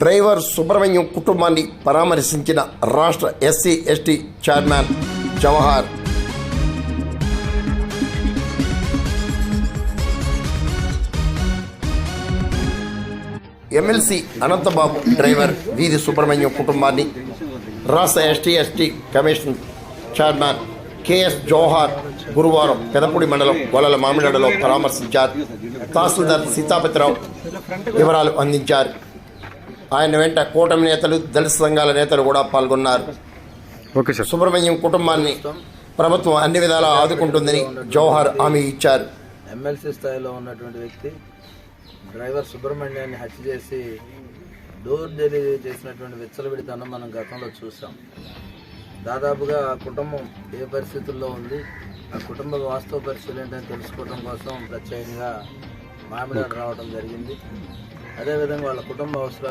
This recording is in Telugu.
డ్రైవర్ సుబ్రహ్మణ్యం కుటుంబాన్ని పరామర్శించిన రాష్ట్ర SC ST chairman Jawahar. MLC Ananthababu driver Veedhi Subrahmanyam కుటుంబాన్ని రాష్ట్ర ST commission chairman KS Jawahar గురువారం పెదపూడి మండలం గొల్లల మామిడాడలో పరామర్శించారు. తహసీల్దార్ సీతాపతిరావు వివరాలు అందించారు. ఆయన వెంట కూటమి నేతలు, దళిత సంఘాల నేతలు కూడా పాల్గొన్నారు. సుబ్రహ్మణ్యం కుటుంబాన్ని ప్రభుత్వం అన్ని విధాలా ఆదుకుంటుందని జవహర్ హామీ ఇచ్చారు. ఎమ్మెల్సీ స్థాయిలో ఉన్నటువంటి వ్యక్తి డ్రైవర్ సుబ్రహ్మణ్యాన్ని హత్య చేసి డోర్ డెలివరీ చేసినటువంటి విచ్చలవిడితనం మనం గతంలో చూసాం. దాదాపుగా ఆ కుటుంబం ఏ పరిస్థితుల్లో ఉంది, ఆ కుటుంబ వాస్తవ పరిస్థితులు ఏంటని తెలుసుకోవడం కోసం ప్రత్యేకంగా మామిడాడు రావడం జరిగింది. అదేవిధంగా వాళ్ళ కుటుంబ అవసరాలు